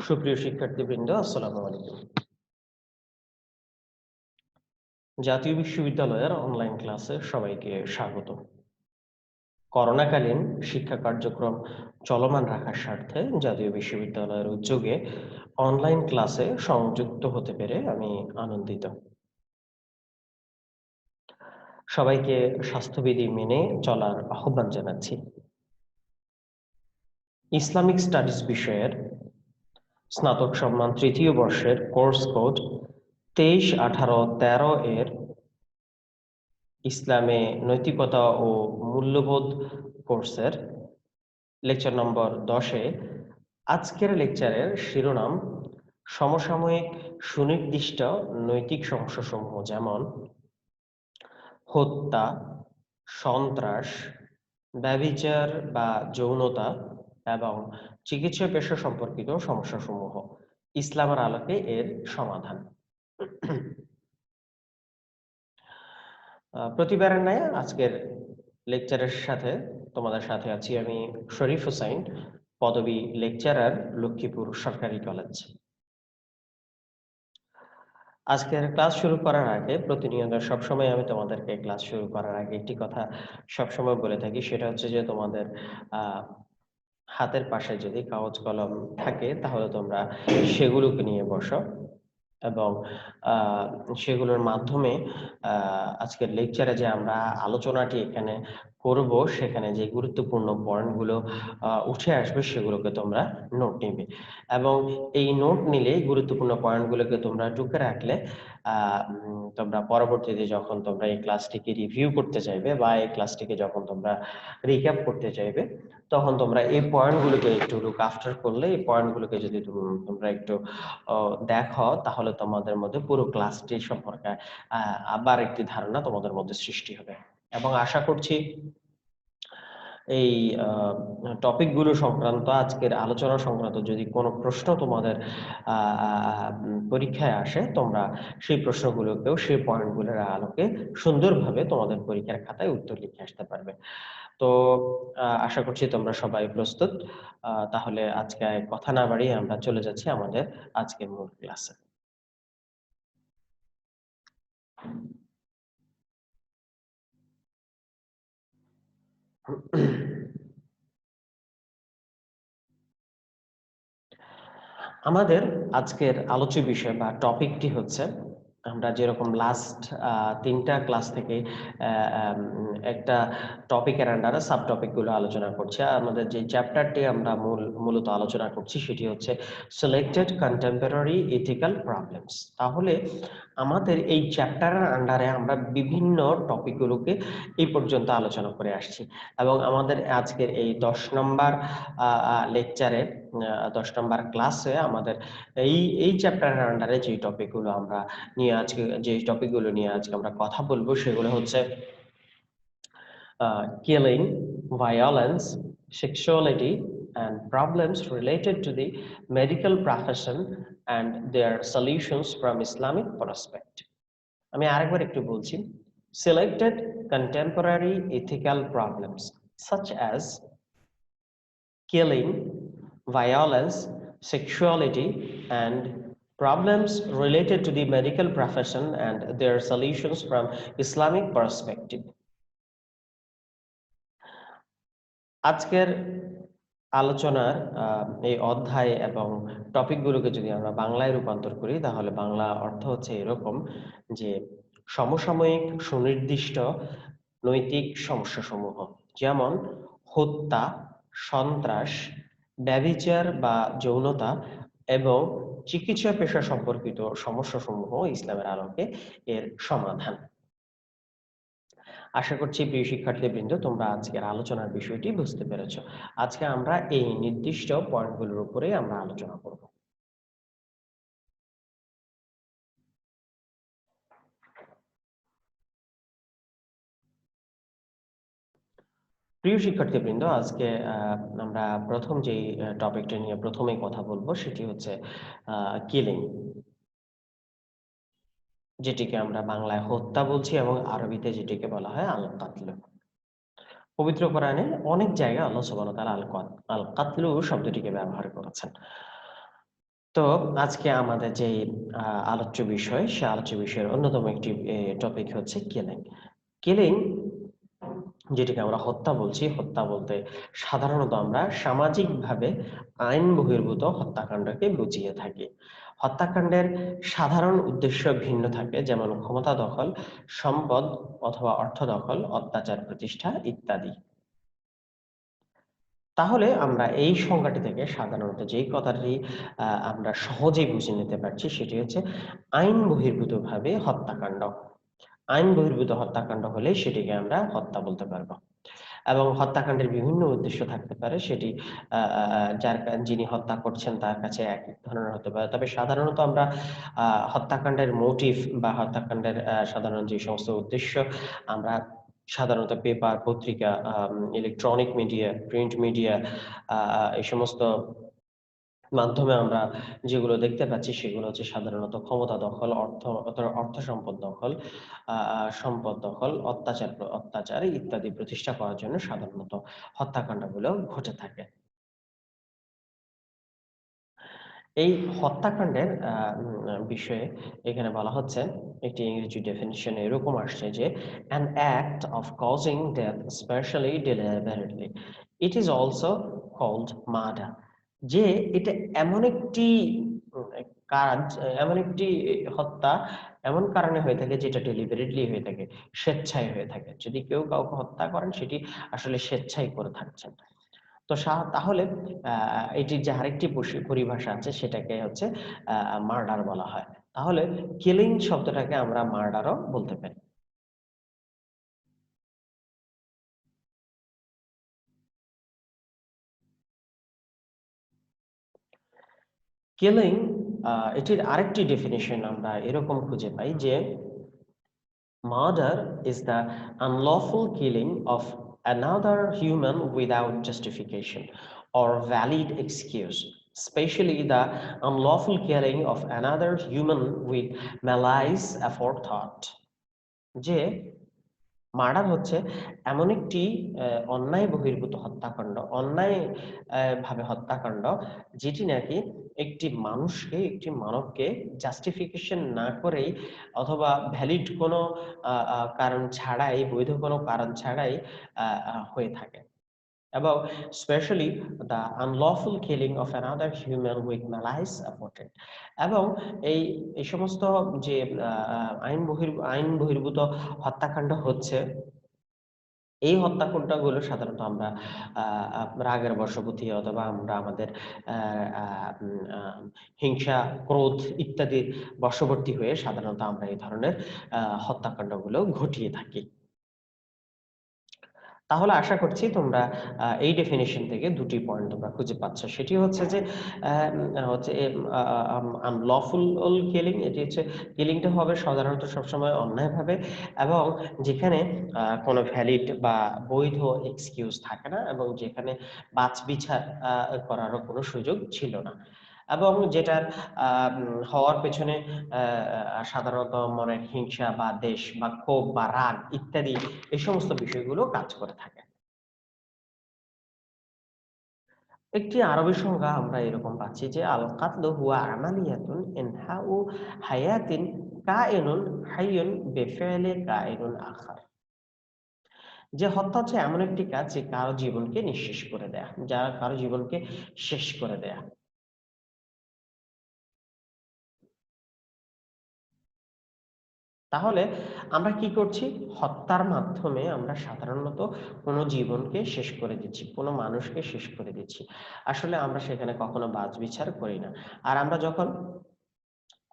সুপ্রিয় শিক্ষার্থীবৃন্দ, আসসালামু আলাইকুম। জাতীয় বিশ্ববিদ্যালয়ের অনলাইন ক্লাসে সবাইকে স্বাগত। করোনাকালীন শিক্ষা কার্যক্রম চলমান রাখার স্বার্থে জাতীয় বিশ্ববিদ্যালয়ের উদ্যোগে অনলাইন ক্লাসে সংযুক্ত হতে পেরে আমি আনন্দিত। সবাইকে স্বাস্থ্যবিধি মেনে চলার আহ্বান জানাচ্ছি। ইসলামিক স্টাডিজ বিষয়ের স্নাতক সম্মান তৃতীয় বর্ষের কোর্স কোড 23-18-13 এর ইসলামে নৈতিকতা ও মূল্যবোধ কোর্সের লেকচার নম্বর 10-এ আজকের লেকচারের শিরোনাম সমসাময়িক সুনির্দিষ্ট নৈতিক সমস্যাসমূহ, যেমন হত্যা, সন্ত্রাস, ব্যভিচার বা যৌনতা এবং চিকিৎসা পেশা সম্পর্কিত সমস্যাসমূহ ইসলামের আলোকে এর সমাধান। প্রতিবারের ন্যায় আজকের লেকচারের সাথে তোমাদের সাথে আছি আমি, শরীফ হোসাইন, পদবী লেকচারার, লক্ষ্মীপুর সরকারি কলেজ। আজকের ক্লাস শুরু করার আগে প্রতিনিয়ত সবসময় আমি তোমাদেরকে ক্লাস শুরু করার আগে একটি কথা সবসময় বলে থাকি, সেটা হচ্ছে যে তোমাদের হাতের পাশে যদি কাগজ কলম থাকে তাহলে তোমরা সেগুলোকে নিয়ে বসো এবং সেগুলোর মাধ্যমে আজকের লেকচারে যে আমরা আলোচনাটি এখানে করব সেখানে যে গুরুত্বপূর্ণ পয়েন্টগুলো উঠে আসবে সেগুলোকে তোমরা নোট নিবে এবং এই নোট নিলে গুরুত্বপূর্ণ পয়েন্টগুলোকে তোমরা টুকে রাখলে তোমরা পরবর্তীতে যখন তোমরা এই ক্লাসটিকে রিভিউ করতে চাইবে বা এই ক্লাসটিকে যখন তোমরা রিক্যাপ করতে চাইবে তখন তোমরা এই পয়েন্টগুলোকে একটু লুক আফটার করলে, এই পয়েন্টগুলোকে যদি তোমরা একটু দেখো তাহলে তোমাদের মধ্যে পুরো ক্লাসটি সম্পর্কে আবার একটি ধারণা তোমাদের মধ্যে সৃষ্টি হবে এবং আশা করছি এই টপিকগুলো সংক্রান্ত, আজকের আলোচনা সংক্রান্ত যদি কোনো প্রশ্ন তোমাদের পরীক্ষায় আসে, তোমরা সেই প্রশ্নগুলোকেও সেই পয়েন্টগুলোর আলোকে সুন্দরভাবে তোমাদের পরীক্ষার খাতায় উত্তর লিখে আসতে পারবে। তো আশা করছি তোমরা সবাই প্রস্তুত। তাহলে আজকে কথা না বাড়িয়ে আমরা চলে যাচ্ছি আমাদের আজকের মূল ক্লাসে। আমাদের আজকের আলোচ্য বিষয় বা টপিকটি হচ্ছে, আমরা যেরকম লাস্ট 3টা ক্লাস থেকে একটা টপিকের আন্ডারে সাব টপিকগুলো আলোচনা করছি। আমাদের যে চ্যাপ্টারটি আমরা মূলত আলোচনা করছি সেটি হচ্ছে সিলেক্টেড কন্টেম্পোরারি ইথিক্যাল প্রবলেমস। তাহলে আমাদের এই চ্যাপ্টারের আন্ডারে আমরা বিভিন্ন টপিকগুলোকে এই পর্যন্ত আলোচনা করে আসছি এবং আমাদের আজকের এই 10 নম্বর লেকচারে, 10 নম্বর ক্লাসে আমাদের এই চ্যাপ্টারের আন্ডারে যে টপিকগুলো নিয়ে আজকে আমরা কথা বলবো সেগুলো হচ্ছে killing, violence, sexuality and problems related to the medical profession and their solutions from Islamic perspective. আমি আরেকবার একটু বলছি, selected contemporary ethical problems such as killing, violence, sexuality, and problems related to the medical profession and their solutions from Islamic perspective. আজকের আলোচনার এই অধ্যায় এবং টপিকগুলোকে যদি আমরা বাংলায় রূপান্তর করি তাহলে বাংলা অর্থ হচ্ছে এরকম যে সমসাময়িক সুনির্দিষ্ট নৈতিক সমস্যাসমূহ, যেমন হত্যা, সন্ত্রাস, ব্যভিচার বা যৌনতা এবং চিকিৎসা পেশা সম্পর্কিত সমস্যাসমূহ ইসলামের আলোকে এর সমাধান। আশা করছি প্রিয় শিক্ষার্থীবৃন্দ তোমরা আজকের আলোচনার বিষয়টি বুঝতে পেরেছো। আজকে আমরা এই নির্দিষ্ট পয়েন্টগুলোর উপরে আমরা আলোচনা করব। প্রিয় শিক্ষার্থীবৃন্দ, আজকে আমরা প্রথম যে টপিকটা নিয়ে প্রথমেই কথা বলবো সেটি হচ্ছে কিলিং, যেটিকে আমরা বাংলায় হত্যা বলছি এবং আরবিতে যেটিকে বলা হয় আল কাতল। পবিত্র কোরআনে অনেক জায়গায় আল্লাহ সুবহানাহু ওয়া তাআলা আল কাতলু শব্দটিকে ব্যবহার করেছেন। তো আজকে আমাদের যে আলোচ্য বিষয়, সে আলোচ্য বিষয়ের অন্যতম একটি টপিক হচ্ছে কিলিং। কিলিং, যেটাকে আমরা হত্যা বলছি, হত্যা বলতে সাধারণত আমরা সামাজিকভাবে আইন বহির্ভূত হত্যাকাণ্ডকে বুঝিয়ে থাকি। হত্যাকাণ্ডের সাধারণ উদ্দেশ্য ভিন্ন থাকে, যেমন ক্ষমতা দখল, সম্পদ অথবা অর্থ দখল, অত্যাচার প্রতিষ্ঠা ইত্যাদি। তাহলে আমরা এই সংজ্ঞাটি থেকে সাধারণত যেই কথাটি আমরা সহজেই বুঝে নিতে পারছি, সেটি হচ্ছে আইন বহির্ভূতভাবে হত্যাকাণ্ড। আইন বহির্ভূত হত্যাকাণ্ড হলে সেটিকে আমরা হত্যা বলতে পারবো। এবং হত্যাকাণ্ডের বিভিন্ন উদ্দেশ্য থাকতে পারে, সেটি যিনি হত্যা করছেন তার কাছে এক এক ধরনের হতে পারে। তবে সাধারণত আমরা হত্যাকাণ্ডের মোটিভ বা হত্যাকাণ্ডের সাধারণ যে সমস্ত উদ্দেশ্য আমরা সাধারণত পেপার, পত্রিকা, ইলেকট্রনিক মিডিয়া, প্রিন্ট মিডিয়া, এই সমস্ত মাধ্যমে আমরা যেগুলো দেখতে পাচ্ছি সেগুলো হচ্ছে সাধারণত ক্ষমতা দখল, অর্থ সম্পদ দখল, সম্পদ দখল, অত্যাচার ইত্যাদি প্রতিষ্ঠা করার জন্য সাধারণত হত্যাকাণ্ডগুলো ঘটে থাকে। এই হত্যাকাণ্ডের বিষয়ে এখানে বলা হচ্ছে, একটি ইংরেজি ডেফিনিশন এরকম আসছে যে an act of causing death especially deliberately, it is also called murder। যে এটা এমন একটি কাজ, এমন একটি হত্যা এমন কারণে হয়ে থাকে যেটা ডেলিবারেটলি হয়ে থাকে, স্বেচ্ছায় হয়ে থাকে। যদি কেউ কাউকে হত্যা করেন সেটি আসলে স্বেচ্ছায় করে থাকছেন। তো তাহলে এটির যে আরেকটি পরিভাষা আছে সেটাকে হচ্ছে মার্ডার বলা হয়। তাহলে কিলিং শব্দটাকে আমরা মার্ডারও বলতে পারি। কিলিং, এটির আরেকটি ডেফিনিশন আমরা এরকম খুঁজে পাই যে murder is the unlawful killing of another human without justification or valid excuse, especially the unlawful killing of another human with malice aforethought। যে মার্ডার হচ্ছে এমন একটি অন্যায় বহির্ভূত হত্যাকাণ্ড, অন্যায় ভাবে হত্যাকাণ্ড, যেটি নাকি একটি মানুষকে, একটি মানবকে জাস্টিফিকেশন না করেই অথবা ভ্যালিড কোনো কারণ ছাড়াই, বৈধ কোনো কারণ ছাড়াই হয়ে থাকে। এবং specially the unlawful killing of another human with malice aforethought. এবং এই সমস্ত যে আইন বহির্ভূত হত্যাকাণ্ড হচ্ছে, এই হত্যাকাণ্ডগুলো সাধারণত আমরা রাগের বশবর্তী অথবা আমরা আমাদের হিংসা, ক্রোধ ইত্যাদির বশবর্তী হয়ে সাধারণত আমরা এই ধরনের হত্যাকাণ্ডগুলো ঘটিয়ে থাকি। তাহলে আশা করছি তোমরা এই ডেফিনিশন থেকে দুটি পয়েন্ট তোমরা খুঁজে পাচ্ছ। সেটি হচ্ছে যে আনলফুল কিলিং, এটি হচ্ছে কিলিংটা হবে সাধারণত সবসময় অন্যায়ভাবে এবং যেখানে কোনো ভ্যালিড বা বৈধ এক্সকিউজ থাকে না এবং যেখানে বাছবিচার করারও কোনো সুযোগ ছিল না, এবং যেটার হওয়ার পেছনে সাধারণত মনের হিংসা বা দেশ বা ক্ষোভ বা রাগ ইত্যাদি এই সমস্ত বিষয়গুলো কাজ করে থাকে। একটি আরবি সংজ্ঞা আমরা এরকম পাচ্ছি যে আল কাতলু হুয়া আমালিয়াতুন ইনহাউ হায়াতিন কাইনুন হাইয়ুন বিফি'লি কাইনুন আখার। যে হত্যা হচ্ছে এমন একটি কাজ যে কারো জীবনকে নিঃশেষ করে দেয়া, যা কারো জীবনকে শেষ করে দেয়া। তাহলে আমরা কি করছি? হত্যার মাধ্যমে আমরা সাধারণত কোনো জীবনকে শেষ করে দিচ্ছি, কোনো মানুষকে শেষ করে দিচ্ছি। আসলে আমরা সেখানে কখনো বাছবিচার করি না। আর আমরা যখন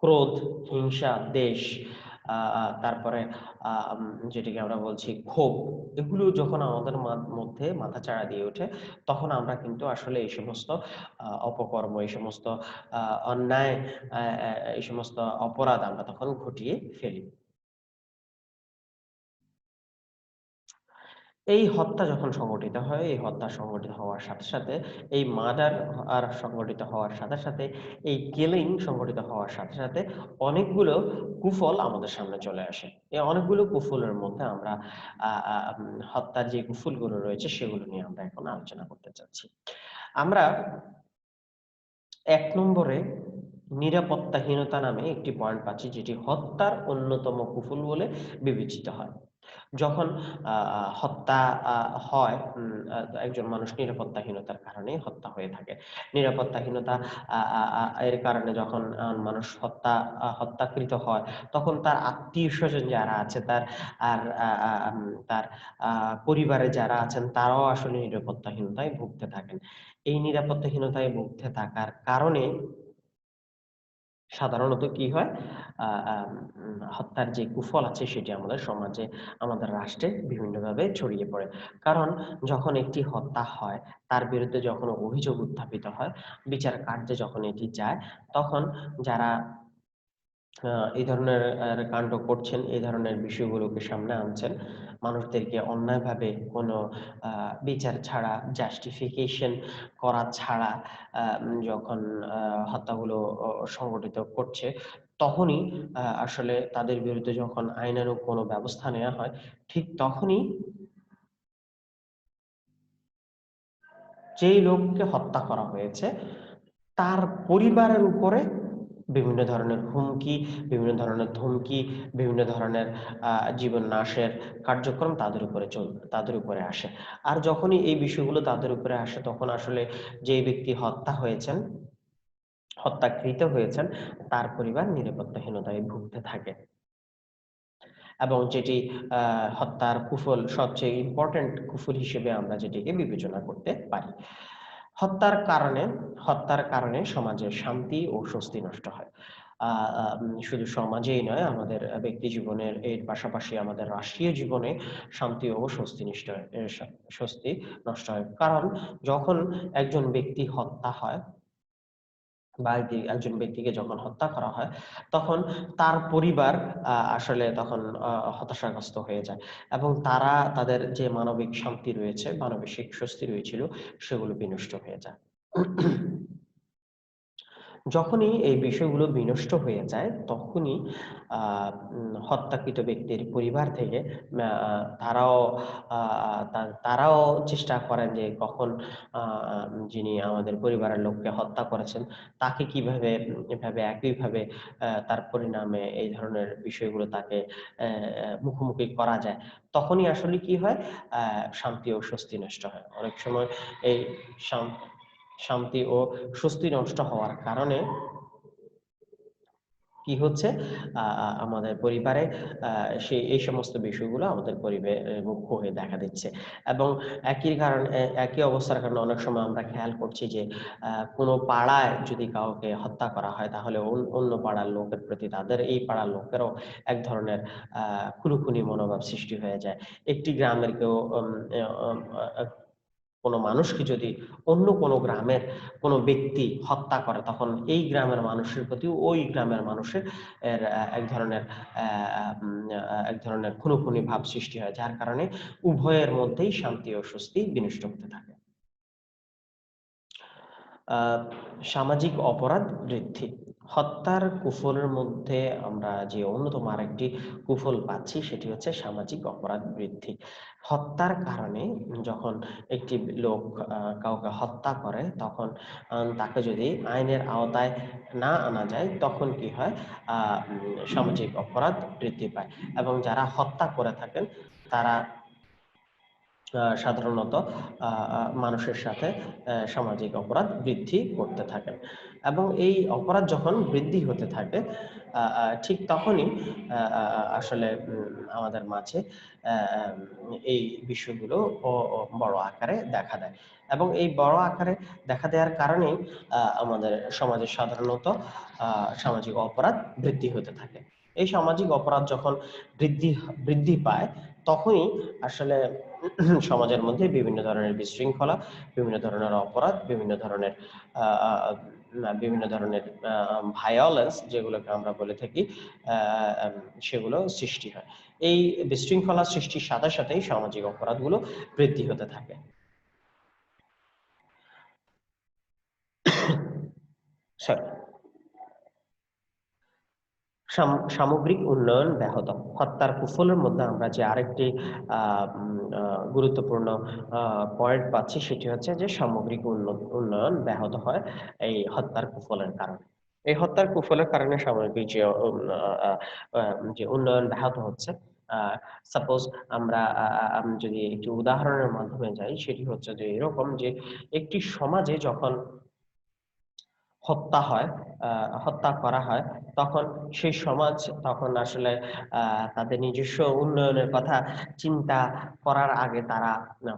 ক্রোধ, হিংসা, দ্বেষ, তারপরে যেটিকে আমরা বলছি ক্ষোভ, এগুলো যখন আমাদের মধ্যে মাথাচাড়া দিয়ে ওঠে, তখন আমরা কিন্তু আসলে এই সমস্ত অপকর্ম, এই সমস্ত অন্যায়, এই সমস্ত অপরাধ আমরা তখন ঘটিয়ে ফেলি। এই হত্যা যখন সংগঠিত হয়, এই হত্যা সংগঠিত হওয়ার সাথে সাথে, এই মার্ডার আর সংগঠিত হওয়ার সাথে সাথে, এই কিলিং সংগঠিত হওয়ার সাথে সাথে অনেকগুলো কুফল আমাদের সামনে চলে আসে। এই অনেকগুলো কুফলের মধ্যে আমরা হত্যার যে কুফলগুলো রয়েছে সেগুলো নিয়ে আমরা এখন আলোচনা করতে চাচ্ছি। আমরা ১ নম্বরে নিরাপত্তাহীনতা নামে একটি পয়েন্ট পাচ্ছি, যেটি হত্যার অন্যতম কুফল বলে বিবেচিত হয়। যখন হত্যা হয়, একজন মানুষ নিরাপত্তাহীনতার কারণে হত্যা হয়ে থাকে। নিরাপত্তাহীনতা এর কারণে যখন মানুষ হত্যাকৃত হয়, তখন তার আত্মীয়-স্বজন যারা আছে, তার আর তার পরিবারে যারা আছেন, তারাও আসলে নিরাপত্তাহীনতায় ভুগতে থাকেন। এই নিরাপত্তাহীনতায় ভুগতে থাকার কারণে সাধারণত কি হয়? আ আম হত্যার যে কুফল আছে সেটি আমাদের সমাজে, আমাদের রাষ্ট্রে বিভিন্নভাবে ছড়িয়ে পড়ে। কারণ যখন একটি হত্যা হয়, তার বিরুদ্ধে যখন অভিযোগ উত্থাপিত হয়, বিচার কার্যে যখন এটি যায়, তখন যারা আ এই ধরনের কাণ্ড করছেন, এই ধরনের বিষয়গুলোকে সামনে আনছেন, মানুষদেরকে অন্যায়ভাবে কোনো আ বিচার ছাড়া, জাস্টিফিকেশন করা ছাড়া যখন আ হত্যাগুলো সংগঠিত করছে, তখনই আসলে তাদের বিরুদ্ধে যখন আইনানুগ কোনো ব্যবস্থা নেয়া হয়, ঠিক তখনই যেই লোককে হত্যা করা হয়েছে, তার পরিবারের উপরে বিভিন্ন ধরনের হুমকি, বিভিন্ন ধরনের ধমকি, বিভিন্ন ধরনের জীবন নাশের কার্যক্রম তাদের উপরে আসে। আর যখনই এই বিষয়গুলো তাদের উপরে আসে, তখন আসলে যেই ব্যক্তি হত্যাকৃত হয়েছেন, তার পরিবার নিরাপত্তাহীনতায় ভুগতে থাকে। এবং যেটি হত্যার কুফল, সবচেয়ে ইম্পোর্টেন্ট কুফল হিসেবে আমরা যেটিকে বিবেচনা করতে পারি। হত্যার কারণে হত্যার কারণে সমাজের শান্তি ও স্বস্তি নষ্ট হয়। আ আ শুধু সমাজেই নয়, আমাদের ব্যক্তি জীবনের এর পাশাপাশি আমাদের রাষ্ট্রীয় জীবনে শান্তি ও স্বস্তি নিষ্ট এ সা স্বস্তি নষ্ট হয়। কারণ যখন একজন ব্যক্তি হত্যা হয় বা একজন ব্যক্তিকে যখন হত্যা করা হয়, তখন তার পরিবার আসলে তখন হতাশাগ্রস্ত হয়ে যায় এবং তারা তাদের যে মানবিক শান্তি রয়েছে, মানসিক স্বস্তি রয়েছিল, সেগুলো বিনষ্ট হয়ে যায়। যখনই এই বিষয়গুলো বিনষ্ট হয়ে যায়, তখনই আ হত্যাকৃত ব্যক্তির পরিবার থেকে ম্যা আ তারাও আ আ তারাও চেষ্টা করেন যে কখন আ আ যিনি আমাদের পরিবারের লোককে হত্যা করেছেন, তাকে কিভাবে এভাবে একইভাবে তার পরিণামে এই ধরনের বিষয়গুলো তাকে মুখোমুখি করা যায়। তখনই আসলে কি হয়? আ শান্তি ও স্বস্তি নষ্ট হয়। অনেক সময় এই শান শান্তি ও স্বস্তি নষ্ট হওয়ার কারণে কি হচ্ছে? আমাদের পরিবারে এই সমস্ত বিষয়গুলো আমাদের মুখ্য হয়ে দেখা দিচ্ছে। এবং একই অবস্থার কারণে অনেক সময় আমরা খেয়াল করছি যে কোনো পাড়ায় যদি কাউকে হত্যা করা হয়, তাহলে অন্য পাড়ার লোকের প্রতি তাদের এই পাড়ার লোকেরও এক ধরনের আ খুনোখুনি মনোভাব সৃষ্টি হয়ে যায়। একটি গ্রামের কেউ কোনো মানুষকে যদি অন্য কোনো গ্রামের কোনো ব্যক্তি হত্যা করে, তখন এই গ্রামের মানুষের প্রতি ওই গ্রামের মানুষের এর এক ধরনের খুনোখুনি ভাব সৃষ্টি হয়। যার কারণে উভয়ের মধ্যেই শান্তি ও স্বস্তি বিনষ্ট হতে থাকে। আ সামাজিক অপরাধ বৃদ্ধি। হত্যার কুফলের মধ্যে আমরা যে অন্যতম আরেকটি কুফল পাচ্ছি, সেটি হচ্ছে সামাজিক অপরাধ বৃদ্ধি। হত্যার কারণে যখন একটি লোক কাউকে হত্যা করে, তখন তাকে যদি আইনের আওতায় না আনা যায়, তখন কি হয়? আ সামাজিক অপরাধ বৃদ্ধি পায় এবং যারা হত্যা করে থাকেন, তারা সাধারণত আ আ মানুষের সাথে সামাজিক অপরাধ বৃদ্ধি করতে থাকেন। এবং এই অপরাধ যখন বৃদ্ধি হতে থাকে, ঠিক তখনই আ আ আসলে আমাদের মাঝে অ্যা আম এই বিষয়গুলো বড় আকারে দেখা দেয়। এবং এই বড় আকারে দেখা দেওয়ার কারণেই আমাদের সমাজে সাধারণত আ সামাজিক অপরাধ বৃদ্ধি হতে থাকে। এই সামাজিক অপরাধ যখন বৃদ্ধি পায়, তখনই আসলে সমাজের মধ্যে বিভিন্ন ধরনের বিশৃঙ্খলা, বিভিন্ন ধরনের অপরাধ, আ আ বিভিন্ন ধরনের ভায়োলেন্স, যেগুলোকে আমরা বলে থাকি, আ আম সেগুলো সৃষ্টি হয়। এই বিশৃঙ্খলা সৃষ্টির সাথে সাথেই সামাজিক অপরাধগুলো বৃদ্ধি হতে থাকে। সরি। সামগ্রিক উন্নয়ন ব্যাহত। হত্যার কুফলের মধ্যে আমরা যে আরেকটি আ উম আ গুরুত্বপূর্ণ আ পয়েন্ট পাচ্ছি, সেটি হচ্ছে যে সামগ্রিক উন্নয়ন ব্যাহত হয় এই হত্যার কুফলের কারণে। এই হত্যার কুফলের কারণে সামগ্রিক যে উন্নয়ন ব্যাহত হচ্ছে। সাপোজ আমি যদি একটি উদাহরণের মাধ্যমে যাই, সেটি হচ্ছে যে এরকম যে একটি সমাজে যখন হত্যা হয়, হত্যা করা হয়, তখন সেই সমাজ তখন আসলে তাদের নিজস্ব উন্নয়নের কথা চিন্তা করার আগে তারা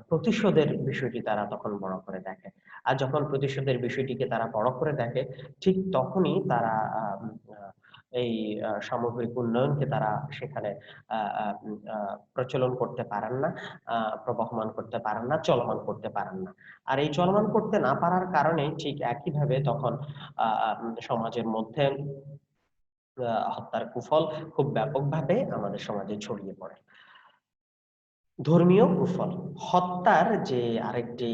প্রতিশোধের বিষয়টি তারা তখন বড় করে দেখে। আর যখন প্রতিশোধের বিষয়টিকে তারা বড় করে দেখে, ঠিক তখনই তারা এই সামগ্রিক উন্নয়নকে তারা সেখানে প্রচলন করতে পারেন না, প্রবহমান করতে পারেন না, চলমান করতে পারেন না। আর এই চলমান করতে না পারার কারণে ঠিক একইভাবে তখন সমাজের মধ্যে হত্যার কুফল খুব ব্যাপকভাবে আমাদের সমাজে ছড়িয়ে পড়ে। ধর্মীয় কুফল। হত্যার যে আরেকটি